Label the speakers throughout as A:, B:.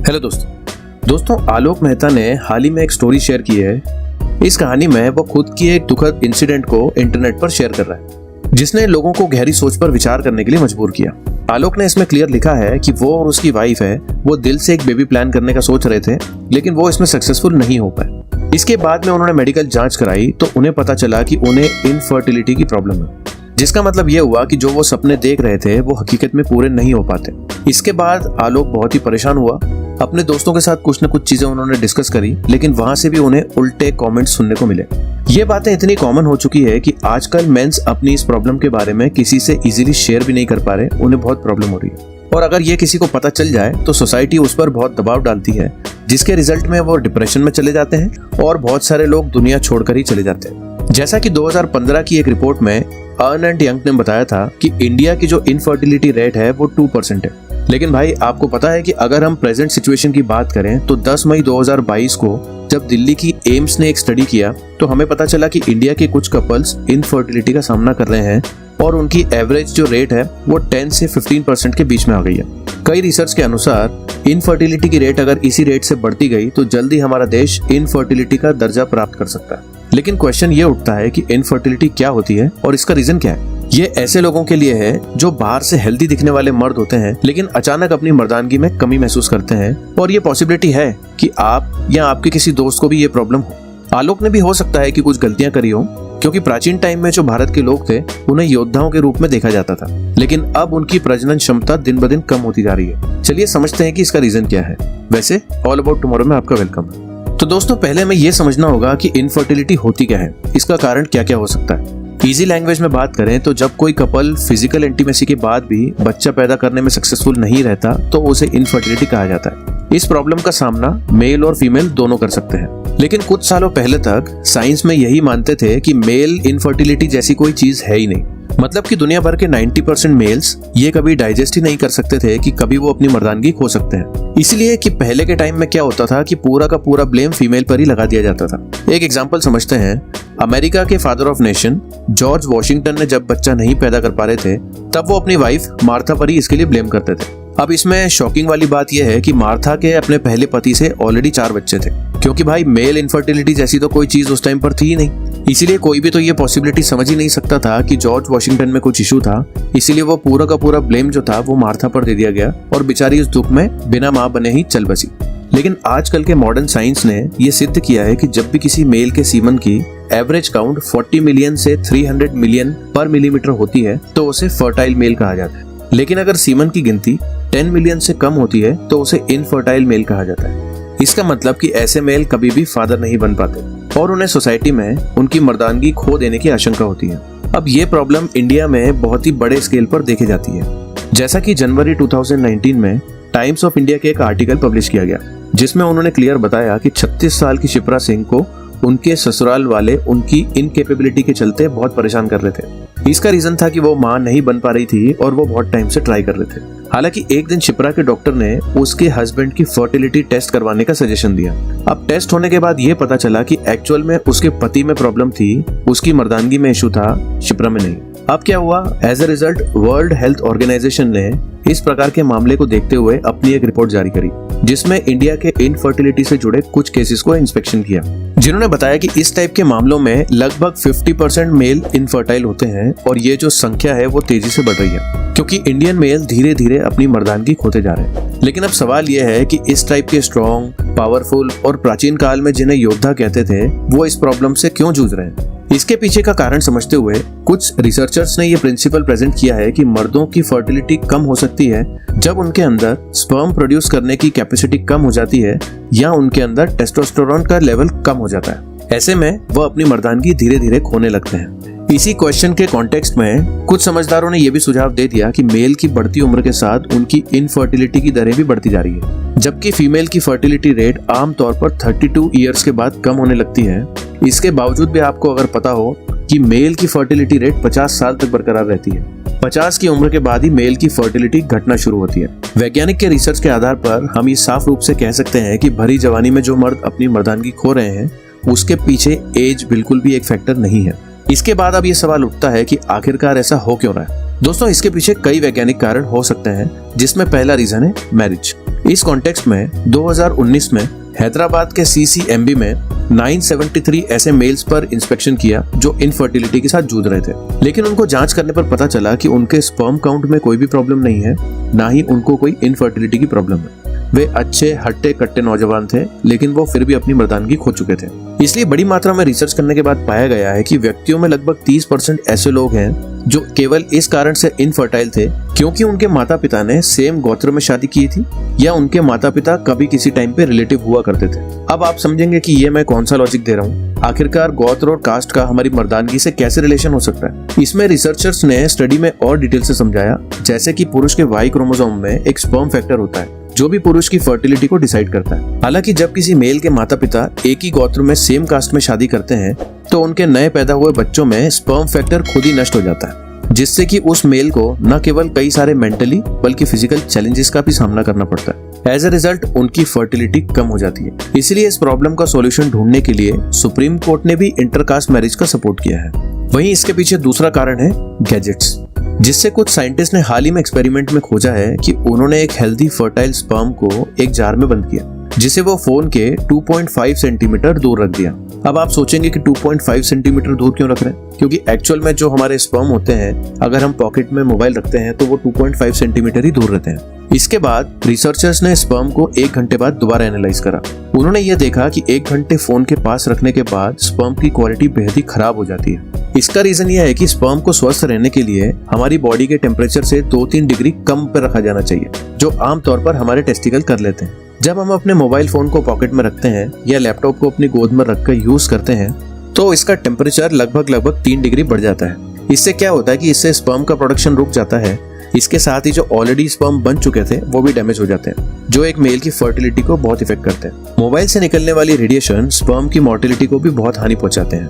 A: Hello दोस्तों आलोक मेहता ने हाल ही में एक स्टोरी शेयर की है। इस कहानी में वो खुद की एक दुखद इंसिडेंट को इंटरनेट पर शेयर कर रहा है, जिसने लोगों को गहरी सोच पर विचार करने के लिए मजबूर किया। आलोक ने इसमें क्लियर लिखा है कि वो और उसकी वाइफ है, वो दिल से एक बेबी प्लान करने का सोच रहे थे, लेकिन वो इसमें सक्सेसफुल नहीं हो पाए। इसके बाद में उन्होंने मेडिकल जांच कराई तो उन्हें पता चला कि उन्हें इनफर्टिलिटी की प्रॉब्लम है, जिसका मतलब ये हुआ कि जो वो सपने देख रहे थे वो हकीकत में पूरे नहीं हो पाते। इसके बाद आलोक बहुत ही परेशान हुआ। अपने दोस्तों के साथ कुछ न कुछ चीजें उन्होंने डिस्कस करी, लेकिन वहां से भी उन्हें उल्टे कमेंट्स सुनने को मिले। ये बातें इतनी कॉमन हो चुकी है कि आजकल मेंस अपनी इस प्रॉब्लम के बारे में किसी से इजीली शेयर भी नहीं कर पा रहे, उन्हें बहुत प्रॉब्लम हो रही है। और अगर ये किसी को पता चल जाए तो सोसाइटी उस पर बहुत दबाव डालती है, जिसके रिजल्ट में वो डिप्रेशन में चले जाते हैं और बहुत सारे लोग दुनिया छोड़कर ही चले जाते हैं। जैसा कि 2015 की एक रिपोर्ट में अर्न एंड यंग ने बताया था कि इंडिया की जो इनफर्टिलिटी रेट है वो 2% है। लेकिन भाई आपको पता है कि अगर हम प्रेजेंट सिचुएशन की बात करें तो 10 मई 2022 को जब दिल्ली की एम्स ने एक स्टडी किया तो हमें पता चला कि इंडिया के कुछ कपल्स इनफर्टिलिटी का सामना कर रहे हैं और उनकी एवरेज जो रेट है वो 10 से 15% के बीच में आ गई है। कई रिसर्च के अनुसार इनफर्टिलिटी की रेट अगर इसी रेट से बढ़ती गई तो जल्दी हमारा देश इनफर्टिलिटी का दर्जा प्राप्त कर सकता है। लेकिन क्वेश्चन ये उठता है कि इनफर्टिलिटी क्या होती है और इसका रीजन क्या है। ये ऐसे लोगों के लिए है जो बाहर से हेल्दी दिखने वाले मर्द होते हैं, लेकिन अचानक अपनी मर्दानगी में कमी महसूस करते हैं, और ये पॉसिबिलिटी है कि आप या आपके किसी दोस्त को भी ये प्रॉब्लम हो। आलोक ने भी हो सकता है कि कुछ गलतियां करी हो, क्योंकि प्राचीन टाइम में जो भारत के लोग थे उन्हें योद्धाओं के रूप में देखा जाता था, लेकिन अब उनकी प्रजनन क्षमता दिन ब दिन कम होती जा रही है। चलिए समझते हैं कि इसका रीजन क्या है। वैसे ऑल अबाउट टुमारो में आपका वेलकम है। तो दोस्तों पहले हमें ये समझना होगा कि इनफर्टिलिटी होती क्या है, इसका कारण क्या क्या हो सकता है। इजी लैंग्वेज में बात करें तो जब कोई कपल फिजिकल इंटीमेसी के बाद भी बच्चा पैदा करने में सक्सेसफुल नहीं रहता तो उसे इनफर्टिलिटी कहा जाता है। इस प्रॉब्लम का सामना मेल और फीमेल दोनों कर सकते हैं, लेकिन कुछ सालों पहले तक साइंस में यही मानते थे कि मेल इनफर्टिलिटी जैसी कोई चीज है ही नहीं। मतलब कि दुनिया भर के 90% मेल्स ये कभी डाइजेस्ट ही नहीं कर सकते थे कि कभी वो अपनी मर्दानगी खो सकते हैं। इसलिए कि पहले के टाइम में क्या होता था कि पूरा का पूरा ब्लेम फीमेल पर ही लगा दिया जाता था। एक एग्जांपल समझते हैं। अमेरिका के father of nation George Washington ने जब बच्चा नहीं पैदा कर पा रहे थे तब वो अपनी वाइफ मार्था पर ही इसके लिए ब्लेम करते थे। अब इसमें शॉकिंग वाली बात यह है कि मार्था के अपने पहले पति से ऑलरेडी 4 बच्चे थे, क्योंकि भाई मेल इनफर्टिलिटी जैसी तो कोई चीज उस टाइम पर थी ही नहीं। इसीलिए कोई भी तो ये पॉसिबिलिटी समझ ही नहीं सकता था कि जॉर्ज वॉशिंगटन में कुछ इशू था। इसीलिए वो पूरा का पूरा ब्लेम जो था वो मार्था पर दे दिया गया और बेचारी उस दुख में बिना माँ बने ही चल बसी। लेकिन आजकल के मॉडर्न साइंस ने ये सिद्ध किया है कि जब भी किसी मेल के सीमन की एवरेज काउंट 40 मिलियन से 300 मिलियन पर मिलीमीटर होती है तो उसे फर्टाइल मेल कहा जाता है। लेकिन अगर सीमन की गिनती 10 मिलियन से कम होती है तो उसे इनफर्टाइल मेल कहा जाता है। इसका मतलब कि ऐसे मेल कभी भी फादर नहीं बन पाते और उन्हें सोसाइटी में उनकी मर्दानगी खो देने की आशंका होती है। अब ये प्रॉब्लम इंडिया में बहुत ही बड़े स्केल पर देखी जाती है। जैसा कि जनवरी 2019 में टाइम्स ऑफ इंडिया के एक आर्टिकल पब्लिश किया गया, जिसमें उन्होंने क्लियर बताया कि 36 साल की शिप्रा सिंह को उनके ससुराल वाले उनकी इनकेपेबिलिटी के चलते बहुत परेशान कर रहे थे। इसका रीजन था कि वो मां नहीं बन पा रही थी और वो बहुत टाइम से ट्राई कर रहे थे। हालांकि एक दिन शिप्रा के डॉक्टर ने उसके हस्बैंड की फर्टिलिटी टेस्ट करवाने का सजेशन दिया। अब टेस्ट होने के बाद ये पता चला कि एक्चुअल में उसके पति में प्रॉब्लम थी, उसकी मर्दानगी में इशू था, शिप्रा में नहीं। अब क्या हुआ, as a result World Health Organization ने इस प्रकार के मामले को देखते हुए अपनी एक रिपोर्ट जारी करी, जिसमें इंडिया के इनफर्टिलिटी से जुड़े कुछ केसेस को इंस्पेक्शन किया, जिन्होंने बताया कि इस टाइप के मामलों में लगभग 50% मेल इनफर्टाइल होते हैं और ये जो संख्या है वो तेजी से बढ़ रही है, क्योंकि इंडियन मेल धीरे धीरे अपनी मर्दानगी खोते जा रहे हैं। लेकिन अब सवाल ये है कि इस टाइप के स्ट्रॉन्ग, पावरफुल और प्राचीन काल में जिन्हें योद्धा कहते थे वो इस प्रॉब्लम से क्यों जूझ रहे हैं। इसके पीछे का कारण समझते हुए कुछ रिसर्चर्स ने ये प्रिंसिपल प्रेजेंट किया है कि मर्दों की फर्टिलिटी कम हो सकती है जब उनके अंदर स्पर्म प्रोड्यूस करने की कैपेसिटी कम हो जाती है या उनके अंदर टेस्टोस्टेरोन का लेवल कम हो जाता है। ऐसे में वो अपनी मर्दानगी धीरे धीरे खोने लगते हैं। इसी क्वेश्चन के कॉन्टेक्स्ट में कुछ समझदारों ने यह भी सुझाव दे दिया कि मेल की बढ़ती उम्र के साथ उनकी इनफर्टिलिटी की दरें भी बढ़ती जा रही है, जबकि फीमेल की फर्टिलिटी रेट आमतौर पर 32 ईयर्स के बाद कम होने लगती है। इसके बावजूद भी आपको अगर पता हो कि मेल की फर्टिलिटी रेट 50 साल तक बरकरार रहती है, 50 की उम्र के बाद ही मेल की फर्टिलिटी घटना शुरू होती है। वैज्ञानिक के रिसर्च के आधार पर हम ये साफ रूप से कह सकते हैं कि भरी जवानी में जो मर्द अपनी मर्दानगी खो रहे हैं उसके पीछे एज बिल्कुल भी एक फैक्टर नहीं है। इसके बाद अब ये सवाल उठता है कि आखिरकार ऐसा हो क्यों रहा है। दोस्तों इसके पीछे कई वैज्ञानिक कारण हो सकते हैं, जिसमें पहला रीजन है मैरिज। इस कॉन्टेक्स्ट में 2019 में हैदराबाद के CCMB में 973 ऐसे मेल्स पर इंस्पेक्शन किया जो इनफर्टिलिटी के साथ जूझ रहे थे, लेकिन उनको जांच करने पर पता चला कि उनके स्पर्म काउंट में कोई भी प्रॉब्लम नहीं है, ना ही उनको कोई इनफर्टिलिटी की प्रॉब्लम है। वे अच्छे हट्टे कट्टे नौजवान थे, लेकिन वो फिर भी अपनी मर्दानगी खो चुके थे। इसलिए बड़ी मात्रा में रिसर्च करने के बाद पाया गया है कि व्यक्तियों में लगभग 30% ऐसे लोग हैं जो केवल इस कारण से इनफर्टाइल थे क्योंकि उनके माता पिता ने सेम गोत्र में शादी की थी या उनके माता पिता कभी किसी टाइम पे रिलेटिव हुआ करते थे। अब आप समझेंगे कि ये मैं कौन सा लॉजिक दे रहा हूँ। आखिरकार गोत्र और कास्ट का हमारी मर्दानगी से कैसे रिलेशन हो सकता है। इसमें रिसर्चर्स ने स्टडी में और डिटेल से समझाया, जैसे कि पुरुष के वाई क्रोमोसोम में एक स्पर्म फैक्टर होता है जो भी पुरुष की फर्टिलिटी को डिसाइड करता है। हालांकि जब किसी मेल के माता पिता एक ही गोत्र में सेम कास्ट में शादी करते हैं तो उनके नए पैदा हुए बच्चों में स्पर्म फैक्टर खुद ही नष्ट हो जाता है, जिससे कि उस मेल को न केवल कई सारे मेंटली बल्कि फिजिकल चैलेंजेस का भी सामना करना पड़ता है। एज ए रिजल्ट उनकी फर्टिलिटी कम हो जाती है। इसलिए इस प्रॉब्लम का सॉल्यूशन ढूंढने के लिए सुप्रीम कोर्ट ने भी इंटरकास्ट मैरिज का सपोर्ट किया है। वहीं इसके पीछे दूसरा कारण है गैजेट्स, जिससे कुछ साइंटिस्ट ने हाल ही में एक्सपेरिमेंट में खोजा है कि उन्होंने एक हेल्दी फर्टाइल स्पर्म को एक जार में बंद किया, जिसे वो फोन के 2.5 सेंटीमीटर दूर रख दिया। अब आप सोचेंगे कि 2.5 सेंटीमीटर दूर क्यों रख रहे हैं, क्योंकि एक्चुअल में जो हमारे स्पर्म होते हैं अगर हम पॉकेट में मोबाइल रखते हैं तो वो 2.5 सेंटीमीटर ही दूर रहते हैं। इसके बाद रिसर्चर्स ने स्पर्म को 1 घंटे बाद दोबारा एनालाइज करा। उन्होंने ये देखा कि 1 घंटे फोन के पास रखने के बाद स्पर्म की क्वालिटी बेहद ही खराब हो जाती है। इसका रीजन यह है कि स्पर्म को स्वस्थ रहने के लिए हमारी बॉडी के टेम्परेचर से 2-3 डिग्री कम पर रखा जाना चाहिए, जो आमतौर पर हमारे टेस्टिकल कर लेते हैं। जब हम अपने मोबाइल फोन को पॉकेट में रखते हैं या लैपटॉप को अपनी गोद में रखकर यूज करते हैं तो इसका टेम्परेचर लगभग 3 डिग्री बढ़ जाता है। इससे क्या होता है कि इससे स्पर्म का प्रोडक्शन रुक जाता है। इसके साथ ही जो ऑलरेडी स्पर्म बन चुके थे वो भी डैमेज हो जाते हैं, जो एक मेल की फर्टिलिटी को बहुत इफेक्ट करते हैं। मोबाइल से निकलने वाली रेडिएशन स्पर्म की मोर्टिलिटी को भी बहुत हानि पहुंचाते हैं।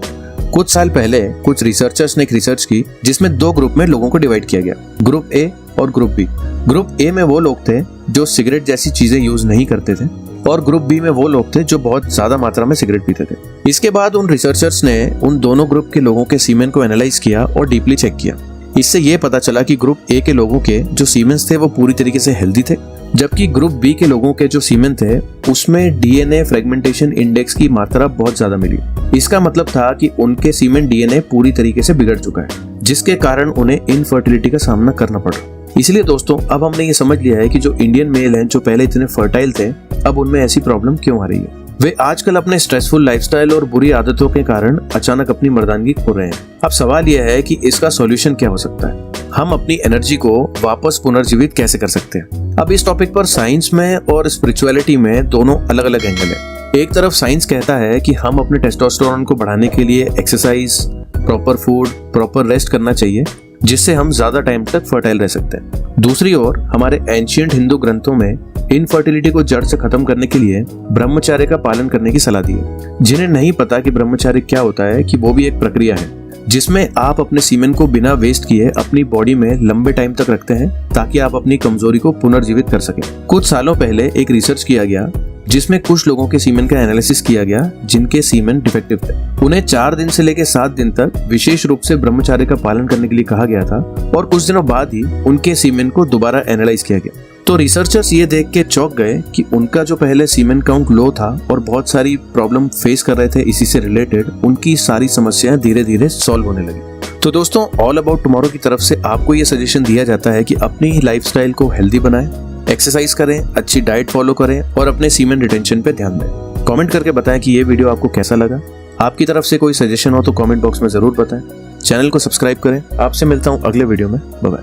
A: कुछ साल पहले कुछ रिसर्चर्स ने एक रिसर्च की जिसमें 2 ग्रुप में लोगों को डिवाइड किया गया, ग्रुप ए और ग्रुप बी। ग्रुप ए में वो लोग थे जो सिगरेट जैसी चीजें यूज नहीं करते थे और ग्रुप बी में वो लोग थे जो बहुत ज्यादा मात्रा में सिगरेट पीते थे। इसके बाद उन रिसर्चर्स ने उन दोनों ग्रुप के लोगों के सीमेन को एनालाइज किया और डीपली चेक किया। इससे ये पता चला कि ग्रुप ए के लोगों के जो सीमेंस थे वो पूरी तरीके से हेल्दी थे, जबकि ग्रुप बी के लोगों के जो सीमेन थे उसमें डीएनए फ्रेगमेंटेशन इंडेक्स की मात्रा बहुत ज्यादा मिली। इसका मतलब था कि उनके सीमेन डीएनए पूरी तरीके से बिगड़ चुका है, जिसके कारण उन्हें इनफर्टिलिटी का सामना करना पड़ा। इसलिए दोस्तों अब हमने ये समझ लिया है कि जो इंडियन मेल हैं जो पहले इतने फर्टाइल थे अब उनमें ऐसी प्रॉब्लम क्यों आ रही है। वे आजकल अपने स्ट्रेसफुल लाइफस्टाइल और बुरी आदतों के कारण अचानक अपनी मर्दानगी खो रहे हैं। अब सवाल यह है कि इसका सॉल्यूशन क्या हो सकता है। हम अपनी एनर्जी को वापस पुनर्जीवित कैसे कर सकते हैं। अब इस टॉपिक पर साइंस में और स्पिरिचुअलिटी में दोनों अलग अलग एंगल है। एक तरफ साइंस कहता है कि हम अपने टेस्टोस्टेरोन को बढ़ाने के लिए exercise, proper food, proper rest करना चाहिए, जिससे हम ज्यादा टाइम तक फर्टाइल रह सकते हैं। दूसरी ओर हमारे एंशिएंट हिंदू ग्रंथों में इनफर्टिलिटी को जड़ से खत्म करने के लिए ब्रह्मचर्य का पालन करने की सलाह दी है। जिन्हें नहीं पता कि ब्रह्मचर्य क्या होता है, कि वो भी एक प्रक्रिया है जिसमें आप अपने सीमेन को बिना वेस्ट किए अपनी बॉडी में लंबे टाइम तक रखते हैं ताकि आप अपनी कमजोरी को पुनर्जीवित कर सकें। कुछ सालों पहले एक रिसर्च किया गया जिसमें कुछ लोगों के सीमेन का एनालिसिस किया गया जिनके सीमेन डिफेक्टिव थे। उन्हें 4 दिन से लेकर 7 दिन तक विशेष रूप से ब्रह्मचर्य का पालन करने के लिए कहा गया था और कुछ दिनों बाद ही उनके सीमेन को दोबारा एनालाइज किया गया। तो रिसर्चर्स ये देख के चौंक गए कि उनका जो पहले सीमेन काउंट लो था और बहुत सारी प्रॉब्लम फेस कर रहे थे इसी से रिलेटेड, उनकी सारी समस्याएं धीरे धीरे सॉल्व होने लगी। तो दोस्तों ऑल अबाउट टुमारो की तरफ से आपको ये सजेशन दिया जाता है कि अपनी लाइफस्टाइल को हेल्दी बनाएं, एक्सरसाइज करें, अच्छी डाइट फॉलो करें और अपने सीमेन रिटेंशन पे ध्यान दें। कमेंट करके बताएं कि ये वीडियो आपको कैसा लगा। आपकी तरफ से कोई सजेशन हो तो कमेंट बॉक्स में जरूर बताएं। चैनल को सब्सक्राइब करें। आपसे मिलता हूं अगले वीडियो में। Bye bye.